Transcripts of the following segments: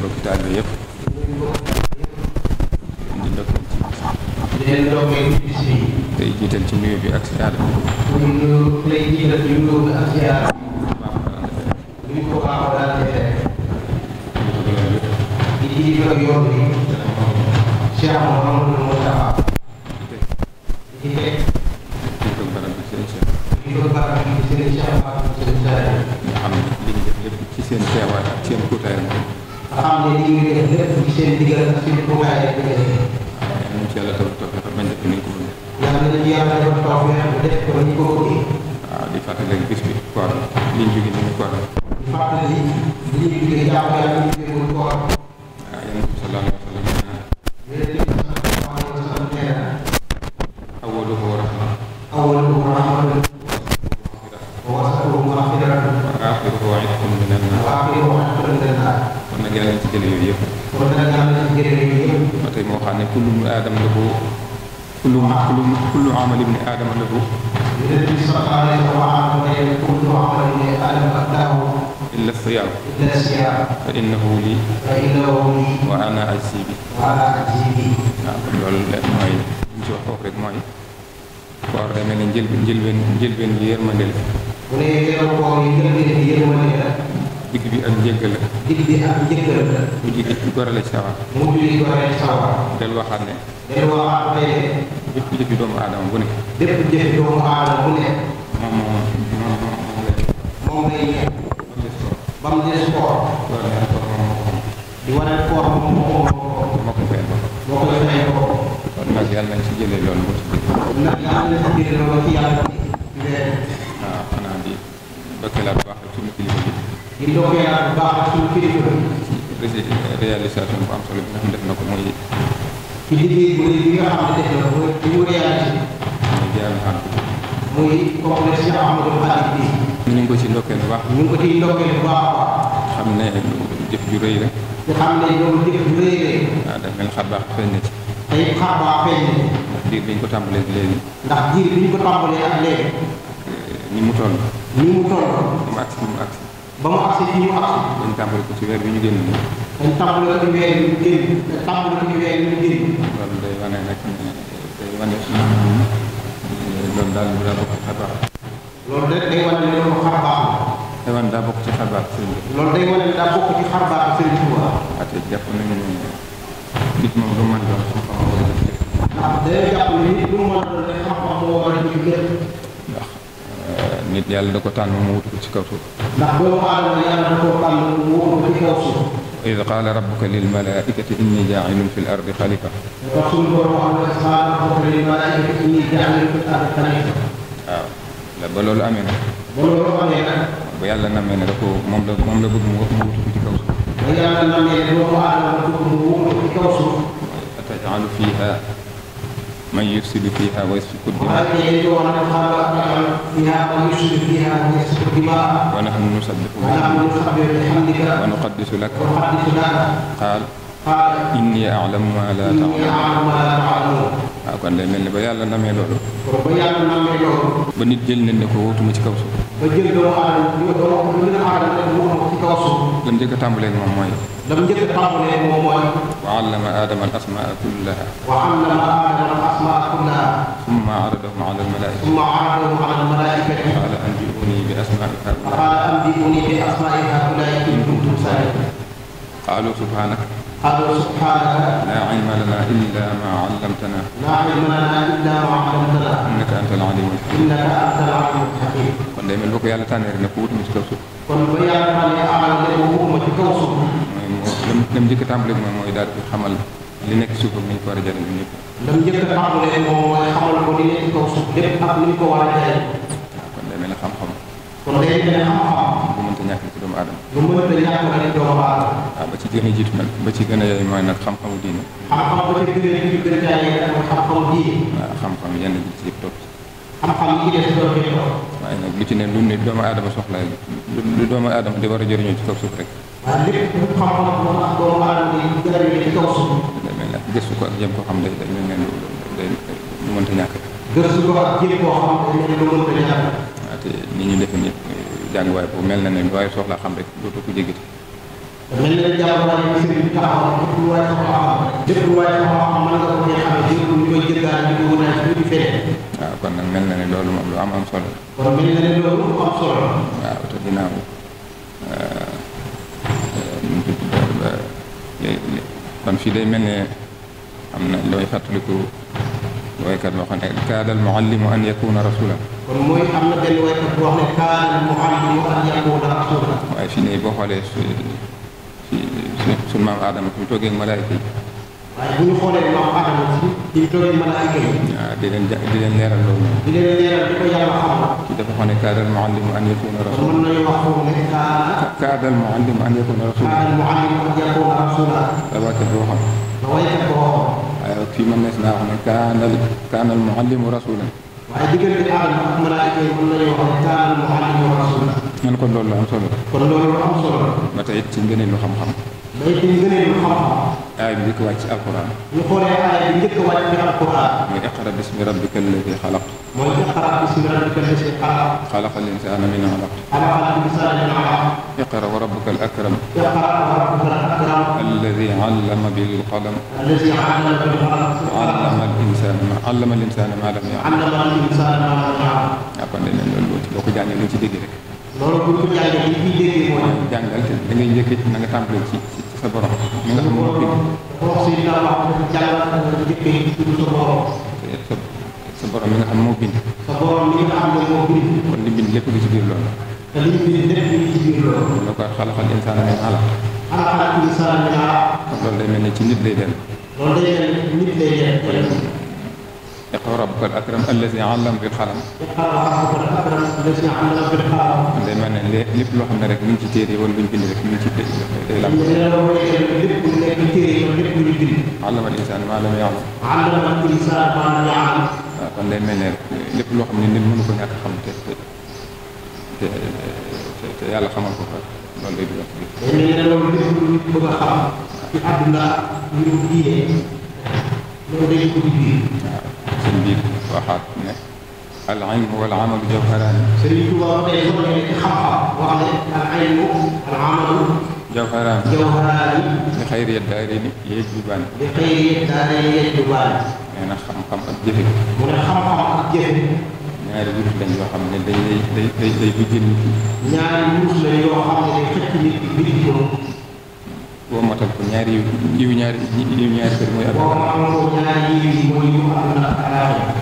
mbokki taalibe yëpp di ndokkeel ci di leen ndokkeel ci bis bi. tey jiital ci nuyu bi ak siyaar bi. tey jiital ci nuyu bi ak siyaar bi. ñu ko baaxoo daal di defee. di jiital ak yoon bi. Cheikh Mouhamadou Moustapha. di teg. jiital barab bi seen Cheikh. jiital barab bi seen Cheikh Mouhamadou seen Cheikh. nga xam ne li ñu def lépp ci seen teewaay ak seen kuutaay la. nga xam ne li ñu def lépp ci seen digal ak seen kuutaay la. waaw ñu ci yàlla taw tawfeex bañ def ni ko bëgg. yàlla na ci yàlla defal tawfeex bu def ko ni ko bëggee. waaw di fàttali ak bis bi koor li ñu jóge ni mu koor. di fàttali li ñu jógee jàmm yàlla ñu jógee mu koor. waaw yéen a sallallahu alayhi wa sallam nee na awwaluhu rahma awwaluhu rahmatun wa wasatuhu maghfiratun wa aaxiruhu itqun minan naar. wa aaxiruhu itqun minan naar. kon nag yàlla ci jële yooyu yëpp. kon nag yàlla ci jële yooyu yëpp. ba tey moo xam ne kullu aadama lahu kullu amali ibni aadama lahu Yonent bi sallallahu alayhi wa sallam ne kullu amali ibni aadama lahu illa siyaam fa innahu li wa ana ajzi bi. waaw kon loolu mooy li ñu ci wax foofu rek mooy koor day mel ne njëlbeen bi yërmande la. bu dee weeru koor yi njëlbeen bi yërmande la. digg bi ak njëggal la. digg bi ak njëggal la. mujj gi gorale ci sawar. mujj gi gorale ci sawar. del waxaat ne. del waxaat tey de. bépp jëfi doomu aadama bu ne. bépp jëfi doomu aadama bu ne. moom lay ñeent. ba mu des koor. di wane koor moom moo ko fay ko. kon nag yàlla nañ ci jëlee loolu mu tudd. nag yàlla nañ ci jëlee loolu ci yàlla ci waaw xanaa di ndokkeelaat bu baax ak suñu kilifa bi. di ndokkeelaat bu baax ak suñu kilifa bi. ci réalisation bu am solo bi nga xam def na ko mooy. ci liggéey bu rëy bi nga xam ne def na ko di mu réalisé. mooy jaarale xam muy complexe Cheikh Ahmadou Khadim bi. ñu ngi ko ci ndokkeel bu baax. ñu ngi ko ciy ndokkeel bu baax a baax. xam ne jëf ju rëy la. te xam ne loolu jëf ju rëy la. waaw daf mel xar baax feeñ na ci. te it xar baax feeñ na ci. ndax diir bi ñu ko tàmbalee léegi. ndax diir bi ñu ko tàmbalee ak léegi. ni mu toll. ni mu toll. ba mu agsi fi mu agsi. ba mu agsi fi mu agsi. dañ tàmbale ko ci weer bi ñu génn nii. dañ tàmbale ko ci weer bi ñu génn. dañ tàmbale ko ci weer bi ñu génn. loolu day wane nag day wane loolu daal daa bokk ci xar baax. loolu rek day wane ne loolu xar baax la. day wane daa bokk ci xar baax sëriñ bi. loolu day wane ne daa bokk ci xar baax sëriñ Tuuba. ate jàpp nañu ne nit moom lu mën doon xam-xam war a def lépp. ndax day jàpp ne nit lu mu mën a doon rek xam-xam moo war a def lépp. ndax nit yàlla da ko tànn mu wutu ko ci kaw suuf. ndax doomu aadama yàlla da koo tànn mu wutu ko ci kaw suuf. wa id qaala rabbuka lil malaa'ikati inni jaa'ilun fil ardi xalifa. dafa suñu borom wax ne qaala rabbuka lil malaa'ikati inni jaa'ilun fil ardi xalifa. waaw la ba loolu amee nag. ba loolu amee nag. ba yàlla namee ne da ko moom la bëgg mu wutu ko ci kaw suuf. ba yàlla namee ne doomu aadama bëgg mu wutu ko ci kaw suuf. ataj'alu fiihaa man yufsidu fiihaa wa yasfiku dimaa wa nahnu nusabbihu bihamdika wa nuqaddisu lak qaal inni a'lamu ma la ta'lamuun. waaw kon day mel ni ba yàlla namee loolu. ba nit jël nañ ne ko wutuma ci kaw suuf. ba jël doomu aadama ci kaw suuf. lam njëkk a tàmbalee moom mooy. lam njëkk a tàmbalee moom mooy. wa 'allama aadama al-asmaa'a kullahaa. wa 'allama aadama al-asmaa'a kullahaa. summa 'aradahum 'ala al-malaa'ikati. summa 'aradahum 'ala al-malaa'ikati. qaala anbi'uunii bi asmaa'i haa'ulaa'i. qaala anbi'uunii bi asmaa'i haa'ulaa'i in kuntum saadiqiin. qaaluu subhaanaka. قالوا سبحانك لا علم لنا إلا ما علمتنا لا علم لنا إلا ما علمتنا إنك أنت العليم الحكيم. إنك أنت العليم الحكيم. kon day mel boo ko yàlla tànnee rek ne ko wutuma ci kaw suuf. kon ba yàlla tànnee amal ne ko wutuma ci kaw suuf. mooy lam njëkk a tàmbalee moom mooy daal di xamal li nekk suuf ak ni ñu ko war a jëriñ ñëpp. lam njëkk a tàmbalee moom mooy xamal ko li nekk ci kaw suuf lépp ak ni ñu ko war a jëriñ. waaw kon day mel ne xam-xam. kon day mel ne xam-xam. bu mënta ñàkk ci doomu aadama. bu mënta ñàkk ci doomu aadama. waaw ba ci gën a jiitu nag ba ci gën a yey mooy nag xam-xamu diine. xam-xam ba ci gën a jiitu gën caa yey nag mooy xam-xamu diine. waaw xam-xam yenn ji ci yëpp topp. xam-xam yi ci des doon ci topp. waaye nag lu ci ne lu ne doomu aadama soxla lu doomu aadama di war a jëriñoo ci kaw suuf rek. waaw lépp xam-xam bu tax doomu aadama di jëriñoo ci kaw suuf. day mel ne gëstu ko ak jéem ko xam day mel ne lu mënta ñàkk. gëstu ko ak jéem koo xam day mel ne lu mënta ñàkk. waaw te ni ñu defee nit jàng waaye bu mel na ne waaye soxlaa xam rek dootu ko jéggati. mel na jàmbaar yi sëriñ bi taxaw lépp lu waay soxla xam lépp lu waay soxla xam mën nga ko fee xamee yëpp ñu koy jëggaan di ko wënaat ci di feneen. waaw kon nag mel na ne loolu moom lu am solo. kon mel na ne loolu lu am solo. waaw te ginnaaw kon fii day mel ne am na looy fàttaliku waykat boo xam ne kaadal muallimu an yakuna rasula. kon mooy am na benn waykat boo xam ne kaadal muallimu an yakuna rasula. waaye fii ne boo xoolee suñu maam Adama fi mu toogee ak malaayika yi. waaye bu ñu xoolee maam Adama si fi mu toogee malaayika yi. waaw di leen leeral loolu. di leen leeral di ko yàlla xamal. ci dafa xam ne kaadal muallimu an yakuna rasula. mën nañu wax foofu ne kaadal muallimu an yakuna rasula. kaadal muallimu an yakuna rasula. la waykat boo xam. la waykat boo xam. waaye fii mën na si naa wax ne kaanal muallimu rasulan. waaye diggante Adama ak malaayika yi mën nañu wax ne kaanal muallimu rasulan. man kon loolu lu am solo. kon loolu lu am solo. ba tey it ci ngëneelu xam-xam. ba it ci ngëneelu xam-xam. aay bi njëkk wàcc ci alquran. ñu xoolee aay bi njëkk wàcc ci alquran. muy iqra bismi rabbika alladi xalaq. mooy iqra bismi rabbika alladi xalaq. xalaqal insaana min alaq. xalaqal insaana min alaq. iqra wa rabbuka al akram. iqra wa rabbuka al akram. alladi allama bil qalam. alladi allama bil qalam. allama al insaana ma lam ya'lam. allama al insaana ma lam ya'lam. waaw kon dañ leen loolu boo ko jàngee lu ci dégg rek. loolu bu ñu ko jàngee li ñuy déggee mooy. jàngal te da ngay njëkkee na nga tàmbalee ci sa borom. mi nga xam ne moo bind. wax si dina wax jàngal njëkkee ci sa borom. sa borom mi nga xam ne moo bind. sa borom mi nga xam ne moo bind. kon li bind lépp lu ci biir loolu. te li ñu bind lépp lu ci biir loolu. la ko xalaqal insaana min alaq. xalaqal insaana min alaq. kon loolu day mel ne ci nit lay dellu. loolu day mel ne nit lay dellu. iqra rabbuka al akram allazi allama bil qalam. iqra rabbuka al akram allazi allama bil qalam. day mel ne lépp loo xam ne rek mu ngi ci téere wala lu ñu bind rek mu ngi ci day lam. lépp lu nekk téere yi lépp lu ñu bind. allama al insaana maa lam ya'lam. allama al insaana maa lam ya'lam. waaw kon day mel ne lépp loo xam ne nit mënu ko ñàkk xam te yàlla xamal ko fa loolu lay dugal ci biir. day mel ne loolu lépp lu nit bëgg a xam ci àdduna mbirum diine loolu day ko ci biir. waaw seen biir waxaat ne al ilmu wal amalu jawharaani. Sëriñ Tuubaa ba tey soo demee ci xam-xam wax ne al ilmu al amalu jawharaani li xayri daarayni yajlubaani. li xayri daarayni yajlubaani. nee na xam-xam ak jëfe. mu ne xam-xam ak jëfe. ñaari wurus lañ yoo xam ne day bijjil nit ki. ñaari wurus lañ yoo xam ne day xëcc nit ki biir ko. boo matal ko ñaari yiw ñaari kër muy boo matal ko ñaari yiw yi mooy yiw àdduna ak alaaxira.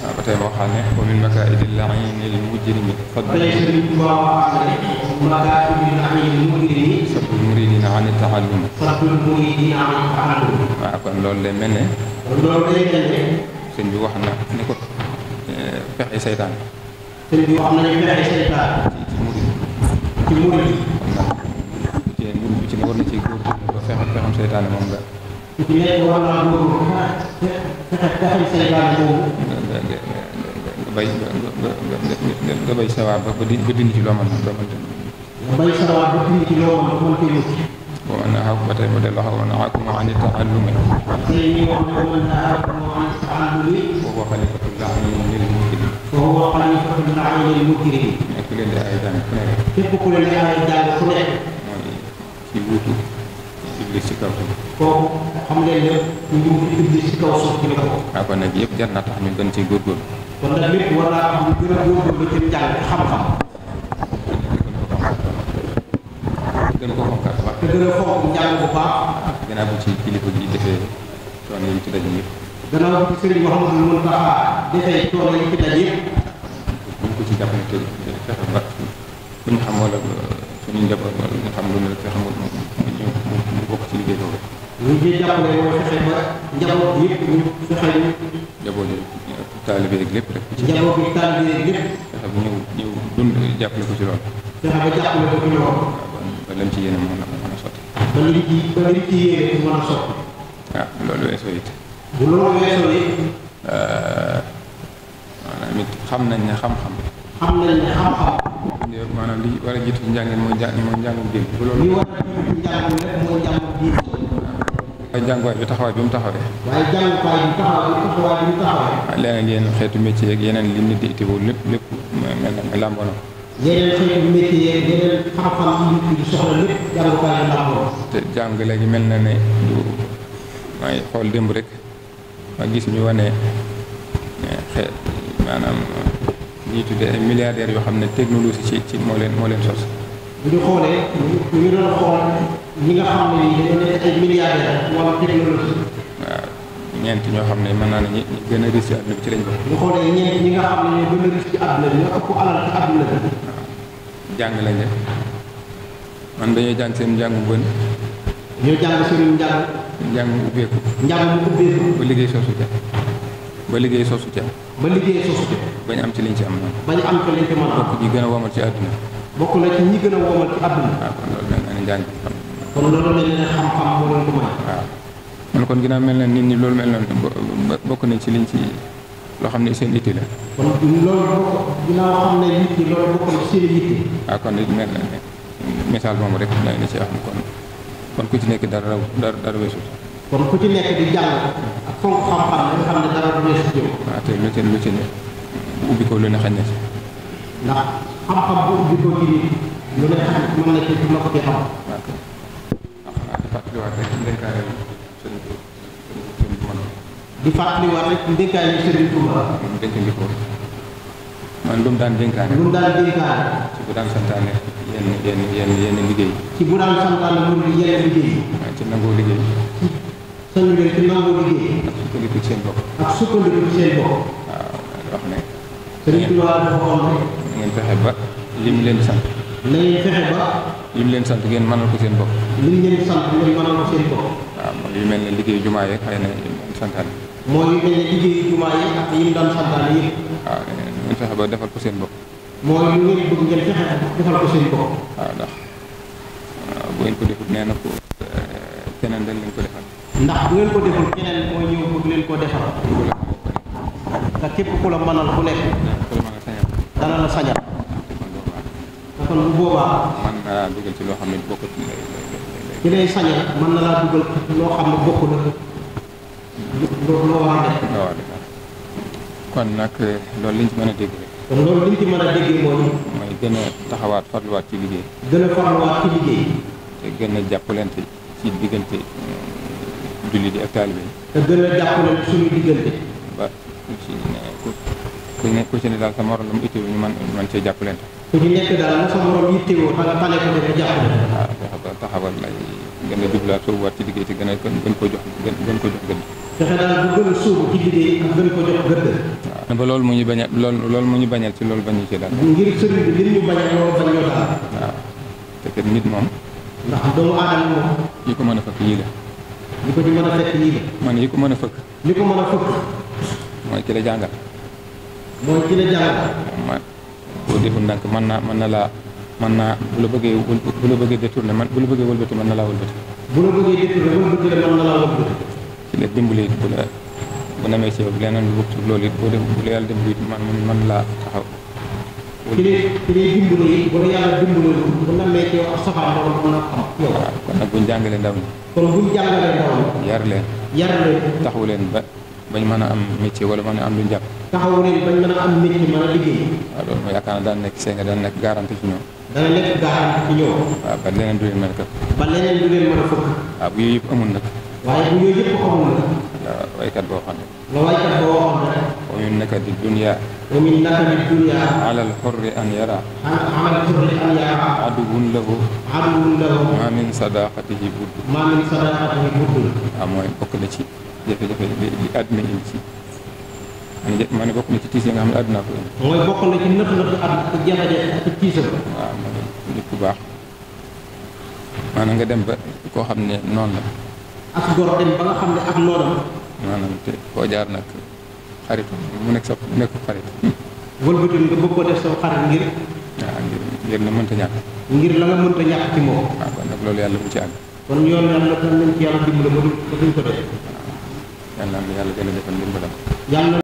waaw ba tey moo xam ne wa min makaa'idil la'iinil mujrimi saddul muriidiina ani ta'allum. waaw kon loolu day mel ne. sëñ bi wax na ne ko pexe seytaan. sëñ bi wax nañu pexe seytaan. ci murid. kon nag ci ne war na ci góorgóorlu ba fexe pexem seytaane moom nga. ku ci nekk war naa góorgóorlu fexe pexem seytaane moomu. nga bay sawaar ba dindi ci loo mën nga bay sawaar ba dindi ci loo mën ba mën koy mucc. boo mën naa xaw ba tey mu delloo xaw nahaakum ani ta'allumi. wa huwa xalifatul la'iinil mujrim. ku leen di ay jàng ku nekk. képp ku leen di ay jàng ku nekk. mooy ci wuutu iblis ci kaw suuf. kooku xam leen ne ñu ngi iblis ci kaw suuf ci la ko. waaw kon nag yëpp jar na tax ñu gën ci góorgóorlu. kon nag lépp war naa am lu gën a góorgóorlu ci njàng xam-xam. gën ko fonkaat bu baax. te gën a fonk njàng bu baax. gannaaw bu ci kilifa gi defee coono yi ci daje yëpp. gannaaw bu ci sëriñ Mouhamadou Mountakha defee coono yi ci daje yëpp. buñ ko ci jàppale te fexe ba bu ñu xam wala suñu njaboot wala ñu xam lu ne rek fexe mu bokk ci liggéey boobu. ñu ngi jàppale mooy fexe ba njaboot yëpp ñu fexe ñu. njaboot yi taalibe ak lépp rek. njaboot yi taalibe ak lépp. fexe bu ñëw dund jàppale ko ci loolu. fexe ba jàppale ko ci loolu. ba lam ci yéene mën a sotti. ba li ci yéene mën a sotti. waaw loolu weesoo it. bu loolu weesoo it. maanaam it xam nañ ne xam-xam. xam nañ ne xam-xam. maanaam li war a jiitu ci njàng mooy njàngum diin. bu loolu li war a jiitu ci njàngum rek mooy njàngum diin. waaye jànguwaay bi taxawaay bi mu taxawee. waaye jànguwaay bi taxawaay bi mu taxawee. leneen yeneen xeetu métier ak yeneen li nit di itteewoo lépp mel na làmboo na. yeneen xeetu métier yeeg yeneen xam-xam yi nit ki di soxla lépp jàngukaay la làmboo. te jàng léegi mel na ne du may xool démb rek ma gis ñu wane xeet maanaam ñuy tuddee ay milliardaires yoo xam ne technologie ci moo leen sos. bu ñu xoolee ñu ngi doon xool ñi nga xam ne nii dañoo nekk ay milliardaires wala technologie. waaw ñeent ñoo xam ne mën naa ne ñi gën a riche ci àdduna bi ci lañ bokk. bu ñu xoolee ñeent ñi nga xam ne ñoo gën a riche ci àdduna bi ñoo ëpp alal ci àdduna bi. jàng lañ def man dañoo jàng seen njàngu bën. ñoo jàng seen njàng. njàng mu ubbeeku. njàng mu ubbeeku. ba liggéey soosu ca. ba liggéey soosu ca. bañ am ci liñ ci am noonu. bañ am ci liñ ci mën a am. bokk ñi gën a womal ci àdduna. bokk na ci ñi gën a womal ci àdduna. waaw kon loolu mel na ne njàng xam. kon loolu lañ ne xam-xam moo leen ko may. waaw man kon ginnaaw mel na nit ñi loolu mel na bokk nañ ci liñ ci loo xam ne seen itti la. kon loolu ginnaaw xam ne nit ñi loolu bokk na ci seen itti. waaw kon nit mel na ne misaal moom rek day na ci wax ni kon ku ci nekk dara weesu. kon ku ci nekk di jàng ak fonk xam-xam nga xam ne dara du weesu jëm. waaw te lu ci ne ubbi ko lu ne xañ na ci. ndax xam-xam bu ubbi ko ci nit lu ne xañ mën na ci ma ko ci xam. waaw kay di fàttaliwaat rek ndénkaane di fàttaliwaat rek ndénkaane Sëriñ Tuuba. dénkandikoo man lu mu daan dénkaane. ci bu daan santaane yenn liggéey. ci bu daan santaane mu yenn liggéey. waaw ci nangoo liggéey. sañu leen ci nangoo liggéey. ak sukkandiku ci seen bopp. waaw wax ne. Sëriñ Tuuba dafa waxoon ne. ngeen fexe ba li mu leen di sant. na ngeen fexe ba. li mu leen sant ngeen mënal ko seen bopp. li mu leen sant ngeen mënal ko seen bopp. waaw mooy yu mel ne liggéey jumaa yeeg xëy na santaane. mooy yu mel ne liggéey jumaa yi ak yi mu daan santaane yëpp. waaw ngeen fexe ba defal ko seen bopp. mooy lu ngeen bëgg ngeen fexe defal ko seen bopp. waaw ndax bu ngeen ko defut nee na ko keneen dañ leen ko defal. ndax bu ngeen ko deful keneen mooy ñëw bëgg leen ko defal. te képp ku la mënal ku nekk. dana la sañal. kon bu boobaa. mën na laa dugal ci loo xam ne bokkut. ci lay sañal mën na laa dugal loo xam ne bokk na loo war a def. kon nag loolu liñ ci mën a dégg rek. kon loolu liñ ci mën a dégg mooy gën a taxawaat farluwaat ci liggéey. gën a farluwaat ci liggéey. te gën a jàppalante ci diggante julli di ak taalibe yi. te gën a jàppalante suñu diggante. ba ku ci ne daal sa morom la mu itteewu ñu man cee jàppalante. ku ci nekk daal la sa morom yittewoo ta nga tane ko dafa jàppale. waaw fexe ba taxawal lay gën a jublaat soobuwaat ci liggéey te gën ko jox gën. fexe daal bu gën a sóobu ci liggéey ak gën ko jox gëdd. waaw ba loolu mu ñu bañal loolu mu ñu bañal ci loolu bañu ci daal. ngir sëriñ bi li ñu bañal loolu bañ ñoo daal. waaw te kat nit moom. ndax doomu aadama moom. yi ko mën a fëkk yii la. li ko ci mën a fekk yii la. man yi ko mën a fëkk. li ko mën a fëkk. mooy ki la jàngal. mooy ki la jàngal. man boo deful ndànk mën naa bu la bëggee détourné bu la bëggee wëlbati mën na laa wëlbati. bu la bëggee détourné wëlbati la mën na laa wëlbati. ci la dimbali bu namee ci yow leneen lu wut loolu it bu la yàlla dimbali man laa taxaw. ki lay dimbali bu la yàlla dimbali bu namee ci yow ak safaan boobu mën na xam yow. waaw kon nag buñ jàngalee ndaw ñi. kon buñ jàngalee ndaw ñi. yar leen. taxawu leen bañ mën a am métier wala mën a am luñ jàpp. taxawu leen bañ mën a am métier mën a liggéey. waaw loolu mooy yaakaar naa daan nekk seen daan nekk garanti ci ñoom. dana nekk garanti ci ñoom. waaw ba leneen du leen mën a këpp. ba leneen du leen mën a fëkk. waaw bu yooyu yëpp amul nag. waaye bu yooyu yëpp amul nag. waaw waykat boo xam ne. la waykat boo waxoon rek. wa min nakadi dunya. wa min nakadi dunya. alal xurri an yara. alal xurri an yara. aduwun lahu. ma min sadaqatihi budd. waaw mooy bokk na ci jafe-jafe li àdduna indi ci. ma ne bokk na ci tiis yi nga xam ne àdduna ko indi. mooy bokk na ci nëpp ak jafe-jafe ak tiisam. waaw mooy nit ku baax maanaam nga dem ba koo xam ne noonu la. ak gor dem ba nga xam ne ak noonam. maanaam te koo jaar nag xarit mu nekk xarit. wëlbati nga bëgg ko def sa xarit ngir. waaw ngir la mënta ñàkk. ngir la nga mënta ñàkk ci moom. waaw kon nag loolu yàlla bu ci àgg. kon yoon yàlla nañ ci yàlla dimbali ba duñ ko def. waaw yàlla gën a defal ndimbalam.